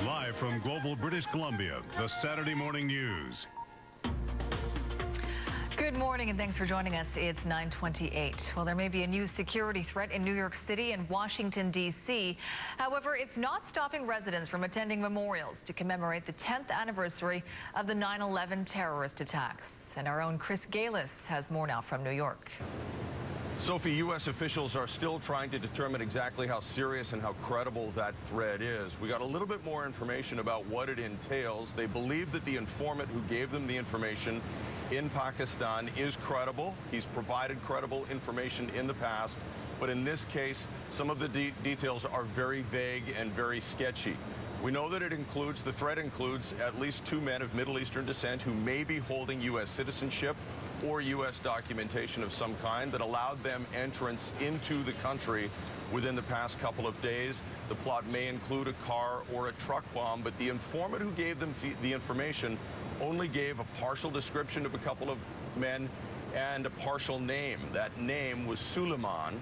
Live from Global British Columbia, the Saturday Morning News. Good morning and thanks for joining us. It's 9:28. Well, there may be a new security threat in New York City and Washington, D.C. However, it's not stopping residents from attending memorials to commemorate the 10th anniversary of the 9/11 terrorist attacks. And our own Chris Gailus has more now from New York. Sophie, U.S. officials are still trying to determine exactly how serious and how credible that threat is. We got a little bit more information about what it entails. They believe that the informant who gave them the information in Pakistan is credible. He's provided credible information in the past, but in this case, some of the details are very vague and very sketchy. We know that the threat includes at least 2 men of Middle Eastern descent who may be holding U.S. citizenship or U.S. documentation of some kind that allowed them entrance into the country within the past couple of days. The plot may include a car or a truck bomb, but the informant who gave them the information only gave a partial description of a couple of men and a partial name. That name was Suleiman,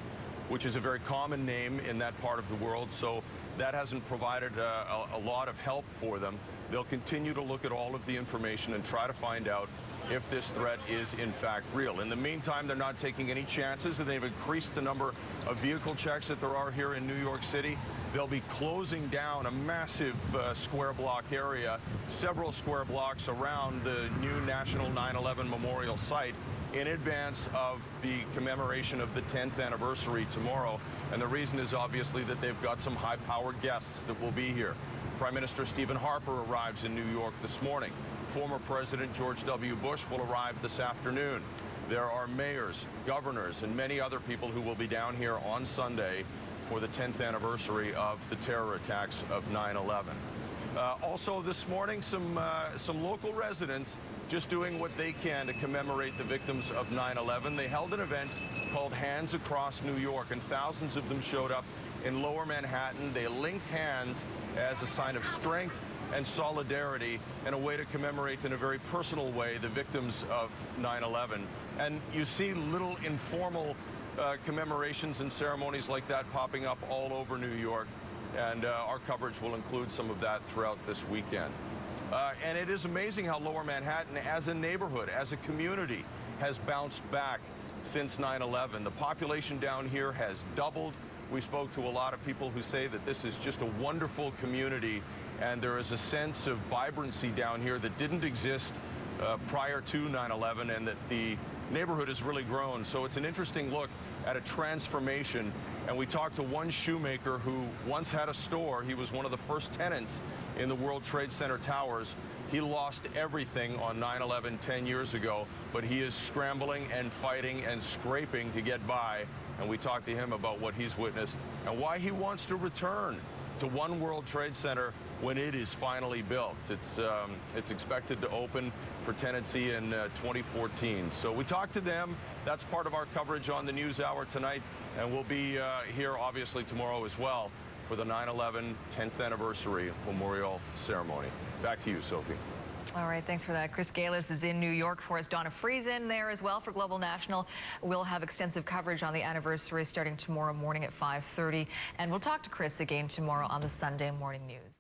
which is a very common name in that part of the world, so that hasn't provided a lot of help for them. They'll continue to look at all of the information and try to find out if this threat is in fact real. In the meantime, they're not taking any chances, and they've increased the number of vehicle checks that there are here in New York City. They'll be closing down a massive square block area, several square blocks around the new National 9/11 Memorial site in advance of the commemoration of the 10th anniversary tomorrow. And the reason is obviously that they've got some high-powered guests that will be here. Prime Minister Stephen Harper arrives in New York this morning. Former President George W. Bush will arrive this afternoon. There are mayors, governors, and many other people who will be down here on Sunday for the 10th anniversary of the terror attacks of 9/11. Also this morning, some local residents just doing what they can to commemorate the victims of 9/11. They held an event called Hands Across New York, and thousands of them showed up in Lower Manhattan. They linked hands as a sign of strength and solidarity, and a way to commemorate in a very personal way the victims of 9/11. And you see little informal commemorations and ceremonies like that popping up all over New York, and our coverage will include some of that throughout this weekend. And it is amazing how Lower Manhattan as a neighborhood, as a community, has bounced back since 9/11. The population down here has doubled. We spoke to a lot of people who say that this is just a wonderful community, and there is a sense of vibrancy down here that didn't exist prior to 9/11, and that the neighborhood has really grown. So it's an interesting look at a transformation. And we talked to one shoemaker who once had a store. He was one of the first tenants in the World Trade Center towers. He lost everything on 9/11 10 years ago, but he is scrambling and fighting and scraping to get by. And we talked to him about what he's witnessed and why he wants to return to One World Trade Center when it is finally built. It's expected to open for tenancy in 2014. So we talked to them. That's part of our coverage on the News Hour tonight, and we'll be here obviously tomorrow as well for the 9/11 10th anniversary memorial ceremony. Back to you, Sophie. All right, thanks for that. Chris Gailus is in New York for us. Donna Friesen there as well for Global National. We'll have extensive coverage on the anniversary starting tomorrow morning at 5:30. And we'll talk to Chris again tomorrow on the Sunday Morning News.